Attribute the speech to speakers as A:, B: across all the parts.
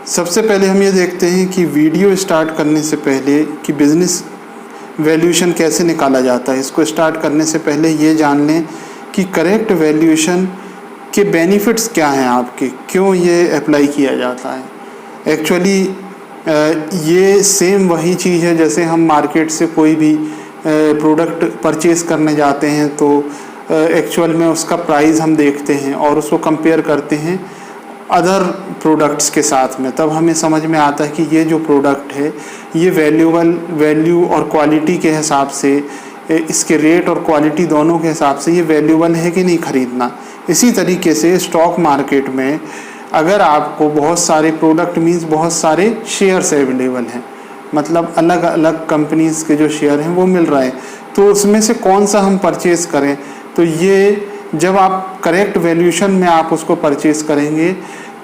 A: सबसे पहले हम ये देखते हैं कि वीडियो स्टार्ट करने से पहले कि बिज़नेस वैल्यूएशन कैसे निकाला जाता है। इसको स्टार्ट करने से पहले ये जान लें कि करेक्ट वैल्यूएशन के बेनिफिट्स क्या हैं आपके, क्यों ये अप्लाई किया जाता है। एक्चुअली ये सेम वही चीज़ है जैसे हम मार्केट से कोई भी प्रोडक्ट परचेज़ करने जाते हैं तो एक्चुअल में उसका प्राइस हम देखते हैं और उसको कंपेयर करते हैं अदर प्रोडक्ट्स के साथ में, तब हमें समझ में आता है कि ये जो प्रोडक्ट है ये वैल्यू और क्वालिटी के हिसाब से, इसके रेट और क्वालिटी दोनों के हिसाब से ये वैल्यूबल है कि नहीं खरीदना। इसी तरीके से स्टॉक मार्केट में अगर आपको बहुत सारे प्रोडक्ट मीन्स बहुत सारे शेयर्स अवेलेबल हैं, मतलब अलग अलग कंपनीज़ के जो शेयर हैं वो मिल रहे हैं, तो उसमें से कौन सा हम परचेज़ करें। तो ये जब आप करेक्ट वैल्यूएशन में आप उसको परचेज़ करेंगे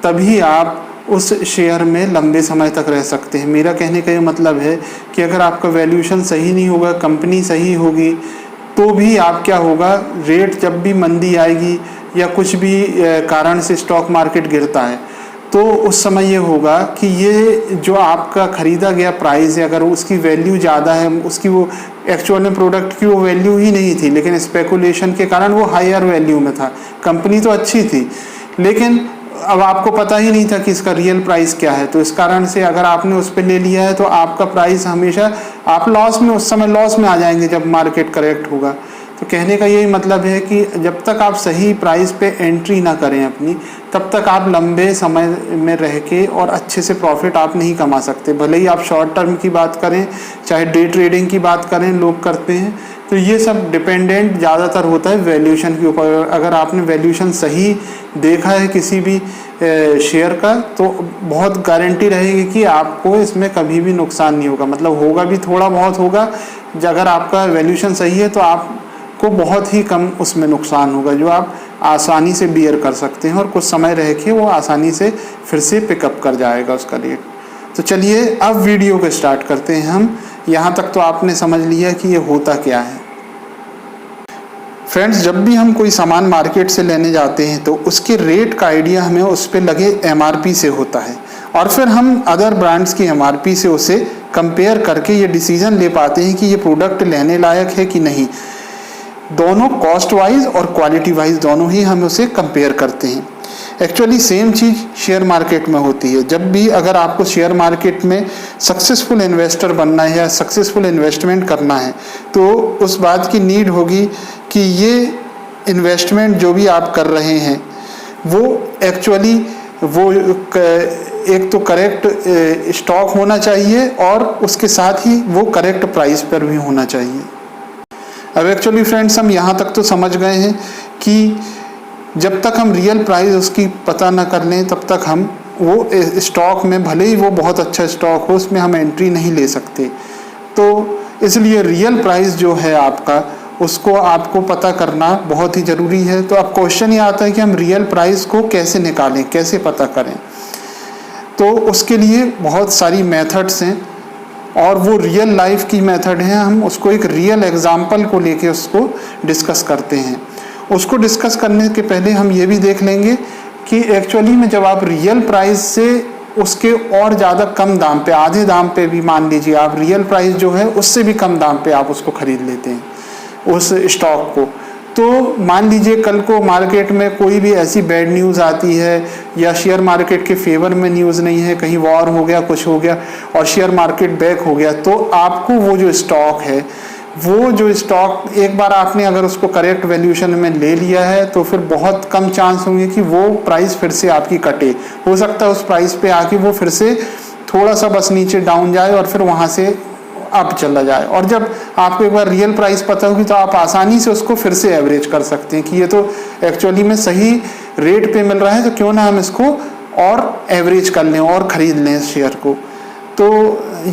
A: तभी आप उस शेयर में लंबे समय तक रह सकते हैं। मेरा कहने का ये मतलब है कि अगर आपका वैल्यूएशन सही नहीं होगा, कंपनी सही होगी, तो भी आप क्या होगा, रेट जब भी मंदी आएगी या कुछ भी कारण से स्टॉक मार्केट गिरता है तो उस समय ये होगा कि ये जो आपका ख़रीदा गया प्राइस है अगर उसकी वैल्यू ज़्यादा है, उसकी वो एक्चुअल में प्रोडक्ट की वो वैल्यू ही नहीं थी लेकिन स्पेकुलेशन के कारण वो हायर वैल्यू में था, कंपनी तो अच्छी थी लेकिन अब आपको पता ही नहीं था कि इसका रियल प्राइस क्या है, तो इस कारण से अगर आपने उस पर ले लिया है तो आपका प्राइस हमेशा आप लॉस में, उस समय लॉस में आ जाएंगे जब मार्केट करेक्ट होगा। तो कहने का यही मतलब है कि जब तक आप सही प्राइस पे एंट्री ना करें अपनी, तब तक आप लंबे समय में रह के और अच्छे से प्रॉफिट आप नहीं कमा सकते। भले ही आप शॉर्ट टर्म की बात करें, चाहे डे ट्रेडिंग की बात करें, लोग करते हैं, तो ये सब डिपेंडेंट ज़्यादातर होता है वैल्यूएशन के ऊपर। अगर आपने वैल्यूएशन सही देखा है किसी भी शेयर का तो बहुत गारंटी रहेगी कि आपको इसमें कभी भी नुकसान नहीं होगा, मतलब होगा भी थोड़ा बहुत होगा। अगर आपका वैल्यूएशन सही है तो आपको बहुत ही कम उसमें नुकसान होगा जो आप आसानी से बियर कर सकते हैं और कुछ समय रह के वो आसानी से फिर से पिकअप कर जाएगा उसका रेट। तो चलिए अब वीडियो को स्टार्ट करते हैं हम। यहाँ तक तो आपने समझ लिया कि ये होता क्या है। फ्रेंड्स, जब भी हम कोई सामान मार्केट से लेने जाते हैं तो उसके रेट का आइडिया हमें उस पर लगे MRP से होता है और फिर हम अदर ब्रांड्स की MRP से उसे कंपेयर करके ये डिसीजन ले पाते हैं कि ये प्रोडक्ट लेने लायक है कि नहीं। दोनों कॉस्ट वाइज और क्वालिटी वाइज दोनों ही हम उसे कंपेयर करते हैं। एक्चुअली सेम चीज़ शेयर मार्केट में होती है। जब भी अगर आपको शेयर मार्केट में सक्सेसफुल इन्वेस्टर बनना है या सक्सेसफुल इन्वेस्टमेंट करना है तो उस बात की नीड होगी कि ये इन्वेस्टमेंट जो भी आप कर रहे हैं वो एक्चुअली वो एक तो करेक्ट स्टॉक होना चाहिए और उसके साथ ही वो करेक्ट प्राइस पर भी होना चाहिए। अब एक्चुअली फ्रेंड्स, हम यहाँ तक तो समझ गए हैं कि जब तक हम रियल प्राइस उसकी पता ना कर लें तब तक हम वो स्टॉक में, भले ही वो बहुत अच्छा स्टॉक हो, उसमें हम एंट्री नहीं ले सकते। तो इसलिए रियल प्राइस जो है आपका उसको आपको पता करना बहुत ही ज़रूरी है। तो अब क्वेश्चन ये आता है कि हम रियल प्राइस को कैसे निकालें, कैसे पता करें। तो उसके लिए बहुत सारी मेथड्स हैं और वो रियल लाइफ की मेथड है। हम उसको एक रियल एग्जाम्पल को लेके उसको डिस्कस करते हैं। उसको डिस्कस करने के पहले हम ये भी देख लेंगे कि एक्चुअली में जब आप रियल प्राइस से उसके और ज़्यादा कम दाम पे, आधे दाम पे भी मान लीजिए आप रियल प्राइस जो है उससे भी कम दाम पे आप उसको ख़रीद लेते हैं उस स्टॉक को, तो मान लीजिए कल को मार्केट में कोई भी ऐसी बैड न्यूज़ आती है या शेयर मार्केट के फेवर में न्यूज़ नहीं है, कहीं वॉर हो गया, कुछ हो गया और शेयर मार्केट बैक हो गया, तो आपको वो जो स्टॉक एक बार आपने अगर उसको करेक्ट वैल्यूएशन में ले लिया है तो फिर बहुत कम चांस होंगे कि वो प्राइस फिर से आपकी कटे। हो सकता है उस प्राइस पे आके वो फिर से थोड़ा सा बस नीचे डाउन जाए और फिर वहाँ से अप चला जाए। और जब आपको एक बार रियल प्राइस पता होगी तो आप आसानी से उसको फिर से एवरेज कर सकते हैं कि ये तो एक्चुअली में सही रेट पे मिल रहा है, तो क्यों ना हम इसको और एवरेज कर लें और ख़रीद लें इस शेयर को। तो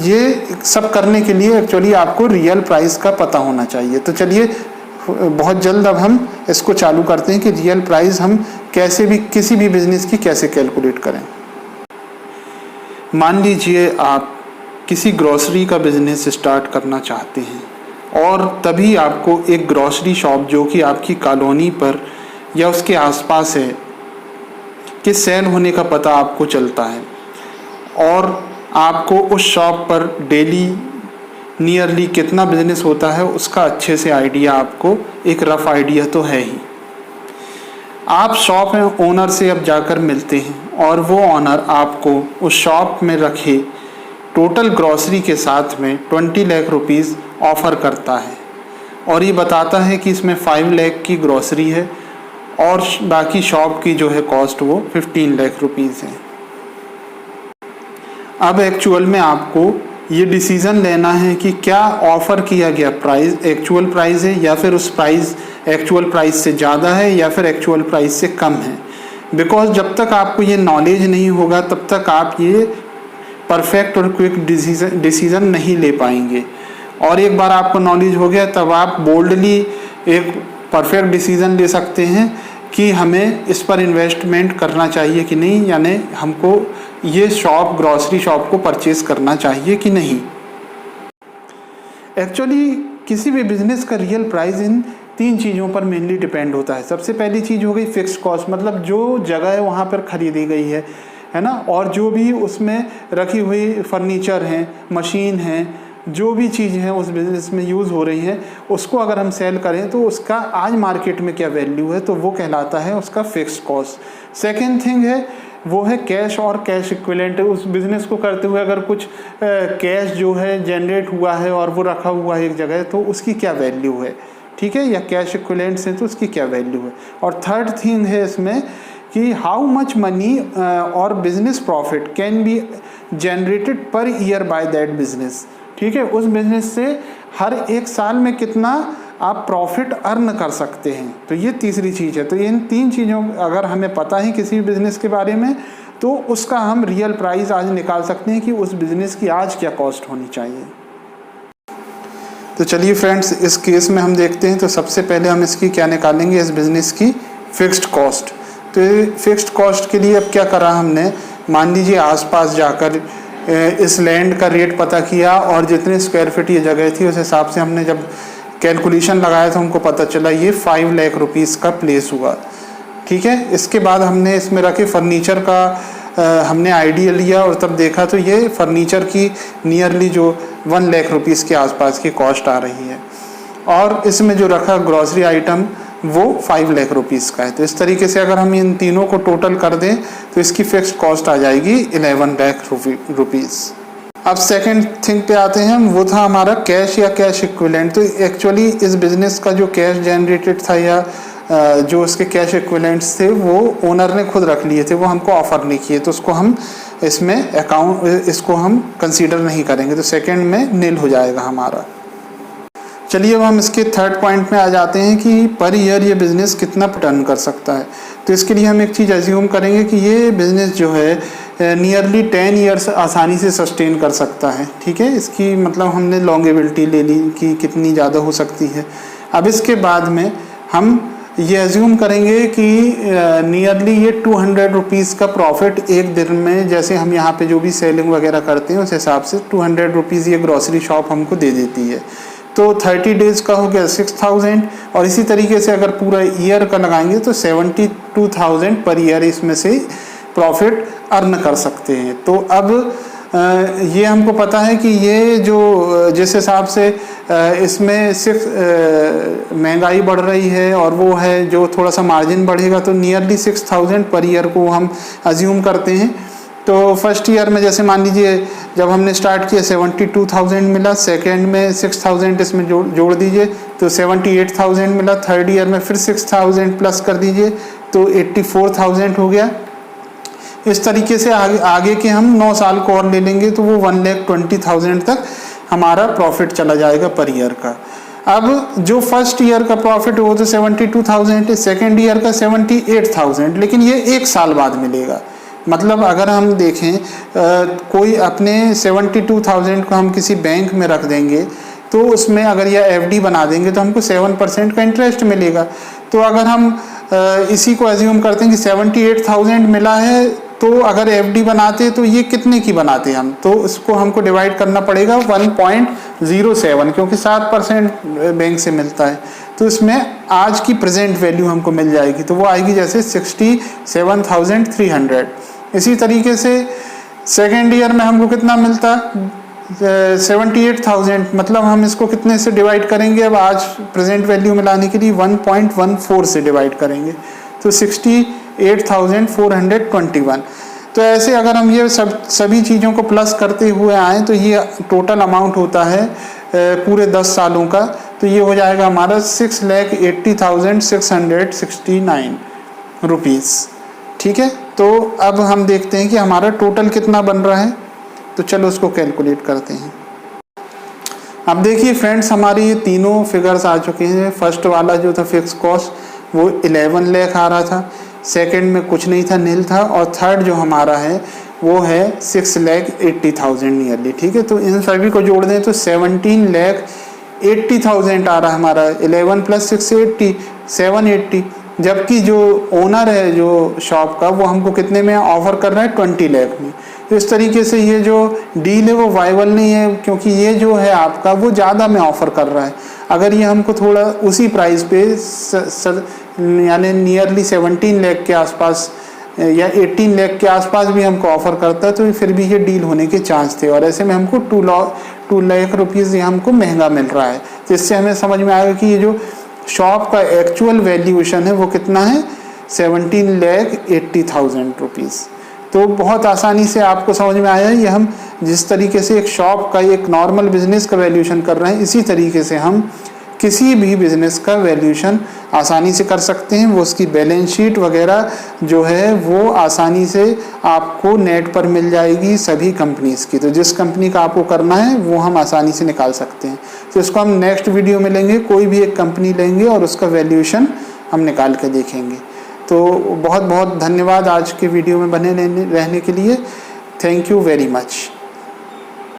A: ये सब करने के लिए एक्चुअली आपको रियल प्राइस का पता होना चाहिए। तो चलिए बहुत जल्द अब हम इसको चालू करते हैं कि रियल प्राइस हम कैसे भी किसी भी बिजनेस की कैसे कैलकुलेट करें। मान लीजिए आप किसी ग्रॉसरी का बिजनेस स्टार्ट करना चाहते हैं और तभी आपको एक ग्रॉसरी शॉप जो कि आपकी कॉलोनी पर या उसके आसपास है कि सेल होने का पता आपको चलता है और आपको उस शॉप पर डेली नियरली कितना बिजनेस होता है उसका अच्छे से आइडिया, आपको एक रफ आइडिया तो है ही। आप शॉप में ओनर से अब जाकर मिलते हैं और वो ओनर आपको उस शॉप में रखे टोटल ग्रॉसरी के साथ में 20 लाख रुपीज़ ऑफ़र करता है और ये बताता है कि इसमें 5 लाख की ग्रॉसरी है और बाकी शॉप की जो है कॉस्ट वो 15 लाख रुपीज़ है। अब एक्चुअल में आपको ये डिसीज़न लेना है कि क्या ऑफ़र किया गया प्राइस एक्चुअल प्राइस है या फिर उस प्राइस एक्चुअल प्राइस से ज़्यादा है या फिर एक्चुअल प्राइस से कम है। बिकॉज जब तक आपको ये नॉलेज नहीं होगा तब तक आप ये परफेक्ट और क्विक डिसीज़न नहीं ले पाएंगे, और एक बार आपको नॉलेज हो गया तब आप बोल्डली एक परफेक्ट डिसीज़न ले सकते हैं कि हमें इस पर इन्वेस्टमेंट करना चाहिए कि नहीं, यानी हमको ये शॉप ग्रॉसरी शॉप को परचेज़ करना चाहिए कि नहीं। एक्चुअली किसी भी बिज़नेस का रियल प्राइस इन 3 चीज़ों पर मेनली डिपेंड होता है। सबसे पहली चीज़ हो गई फिक्स्ड कॉस्ट, मतलब जो जगह है वहाँ पर ख़रीदी गई है ना, और जो भी उसमें रखी हुई फर्नीचर हैं, मशीन हैं, जो भी चीज़ हैं उस बिज़नेस में यूज़ हो रही हैं, उसको अगर हम सेल करें तो उसका आज मार्केट में क्या वैल्यू है, तो वो कहलाता है उसका फिक्स्ड कॉस्ट। सेकेंड थिंग है वो है कैश और कैश इक्विवेलेंट। उस बिज़नेस को करते हुए अगर कुछ कैश जो है जनरेट हुआ है और वो रखा हुआ है एक जगह, तो उसकी क्या वैल्यू है, ठीक है, या कैश इक्विवेलेंट्स हैं तो उसकी क्या वैल्यू है। और थर्ड थिंग है इसमें कि हाउ मच मनी और business profit can be generated per year by that business, ठीक है, उस बिजनेस से हर एक साल में कितना आप प्रॉफिट अर्न कर सकते हैं। तो ये तीसरी चीज़ है। तो इन 3 चीज़ों अगर हमें पता है किसी भी बिज़नेस के बारे में, तो उसका हम रियल प्राइस आज निकाल सकते हैं कि उस बिज़नेस की आज क्या कॉस्ट होनी चाहिए। तो चलिए फ्रेंड्स, इस केस में हम देखते हैं। तो सबसे पहले हम इसकी क्या निकालेंगे, इस बिज़नेस की फिक्स्ड कॉस्ट। तो फिक्स्ड कॉस्ट के लिए अब क्या करा हमने, मान लीजिए आसपास जाकर इस लैंड का रेट पता किया और जितने स्क्वायर फीट ये जगह थी उस हिसाब से हमने जब कैलकुलेशन लगाया तो हमको पता चला ये 5 लाख रुपीज़ का प्लेस हुआ, ठीक है। इसके बाद हमने इसमें रखे फर्नीचर का हमने आइडिया लिया और तब देखा तो ये फर्नीचर की नियरली जो 1 लाख रुपीज़ के आसपास की कॉस्ट आ रही है, और इसमें जो रखा ग्रॉसरी आइटम वो 5 लाख रुपीज़ का है। तो इस तरीके से अगर हम इन तीनों को टोटल कर दें तो इसकी फिक्स्ड कॉस्ट आ जाएगी 11 लाख रुपीज़। अब सेकंड थिंग पे आते हैं हम, वो था हमारा कैश या कैश इक्विवेलेंट। तो एक्चुअली इस बिज़नेस का जो कैश जनरेटेड था या जो उसके कैश इक्विवेलेंट्स थे वो ओनर ने खुद रख लिए थे, वो हमको ऑफ़र नहीं किए, तो उसको हम इसमें इसको हम कंसीडर नहीं करेंगे, तो सेकंड में नील हो जाएगा हमारा। चलिए अब हम इसके थर्ड पॉइंट में आ जाते हैं कि पर ईयर ये बिज़नेस कितना रिटर्न कर सकता है। तो इसके लिए हम एक चीज़ एज्यूम करेंगे कि ये बिज़नेस जो है नियरली 10 ईयर्स आसानी से सस्टेन कर सकता है, ठीक है। इसकी मतलब हमने लॉन्गेबिलिटी ले ली कि कितनी ज़्यादा हो सकती है। अब इसके बाद में हम ये एज्यूम करेंगे कि नियरली ये 200 रुपीज़ का प्रॉफिट एक दिन में, जैसे हम यहाँ पे जो भी सेलिंग वगैरह करते हैं उस हिसाब से 200 रुपीज़ ये ग्रॉसरी शॉप हमको दे देती है। तो 30 डेज़ का हो गया 6000, और इसी तरीके से अगर पूरा ईयर का लगाएंगे तो 72,000 पर ईयर इसमें से प्रॉफिट अर्न कर सकते हैं। तो अब ये हमको पता है कि ये जो जिस हिसाब से इसमें सिर्फ महंगाई बढ़ रही है और वो है जो थोड़ा सा मार्जिन बढ़ेगा, तो नियरली 6000 पर ईयर को हम अज्यूम करते हैं। तो फर्स्ट ईयर में जैसे मान लीजिए जब हमने स्टार्ट किया 72,000 मिला, सेकेंड में 6,000 इसमें जोड़ दीजिए तो 78,000 मिला, थर्ड ईयर में फिर 6,000 प्लस कर दीजिए तो 84,000 हो गया। इस तरीके से आगे के हम 9 साल को और ले लेंगे तो वो 1,20,000 तक हमारा प्रॉफिट चला जाएगा पर ईयर का। अब जो फर्स्ट ईयर का प्रॉफिट वो तो 72,000 है, सेकेंड ईयर का 78,000, लेकिन ये 1 साल बाद मिलेगा। मतलब अगर हम देखें कोई अपने 72,000 को हम किसी बैंक में रख देंगे तो उसमें अगर यह एफडी बना देंगे तो हमको 7% का इंटरेस्ट मिलेगा। तो अगर हम इसी को एज्यूम करते हैं कि 78,000 मिला है, तो अगर एफडी बनाते तो ये कितने की बनाते हम, तो इसको हमको डिवाइड करना पड़ेगा 1.07, क्योंकि 7% बैंक से मिलता है। तो इसमें आज की प्रेजेंट वैल्यू हमको मिल जाएगी, तो वो आएगी जैसे 67,300। इसी तरीके से सेकेंड ईयर में हमको कितना मिलता है 78,000, मतलब हम इसको कितने से डिवाइड करेंगे, अब आज प्रेजेंट वैल्यू में लाने के लिए 1.14 से डिवाइड करेंगे, तो 68,421। तो ऐसे अगर हम ये सभी चीज़ों को प्लस करते हुए आएँ तो ये टोटल अमाउंट होता है पूरे 10 सालों का, तो ये हो जाएगा हमारा 6,80,669 रुपीज़। ठीक है, तो अब हम देखते हैं कि हमारा टोटल कितना बन रहा है, तो चलो उसको कैलकुलेट करते हैं। अब देखिए फ्रेंड्स, हमारी ये तीनों फिगर्स आ चुके हैं। फर्स्ट वाला जो था फिक्स कॉस्ट वो 11 लाख आ रहा था, सेकंड में कुछ नहीं था, नील था, और थर्ड जो हमारा है वो है 6,80,000 नियरली। ठीक है, तो इन सभी को जोड़ दें तो 17,80,000 आ रहा है हमारा। 11 + 680 780, जबकि जो ओनर है जो शॉप का वो हमको कितने में ऑफर कर रहा है 20 लाख में। तो इस तरीके से ये जो डील है वो वाइबल नहीं है, क्योंकि ये जो है आपका वो ज़्यादा में ऑफ़र कर रहा है। अगर ये हमको थोड़ा उसी प्राइस पे यानी नियरली 17 लाख के आसपास या 18 लाख के आसपास भी हमको ऑफ़र करता है तो फिर भी ये डील होने के चांस थे, और ऐसे में हमको 2 लाख रुपीज़ ये हमको महंगा मिल रहा है। तो इससे हमें समझ में आएगा कि ये जो शॉप का एक्चुअल वैल्यूएशन है वो कितना है 17,80,000 रुपीज़। तो बहुत आसानी से आपको समझ में आया है। ये हम जिस तरीके से एक शॉप का एक नॉर्मल बिजनेस का वैल्यूएशन कर रहे हैं, इसी तरीके से हम किसी भी बिजनेस का वैल्यूएशन आसानी से कर सकते हैं। वो उसकी बैलेंस शीट वगैरह जो है वो आसानी से आपको नेट पर मिल जाएगी सभी कंपनीज़ की। तो जिस कंपनी का आपको करना है वो हम आसानी से निकाल सकते हैं। तो इसको हम नेक्स्ट वीडियो में लेंगे, कोई भी एक कंपनी लेंगे और उसका वैल्यूएशन हम निकाल के देखेंगे। तो बहुत बहुत धन्यवाद आज के वीडियो में बने रहने के लिए। Thank you very much.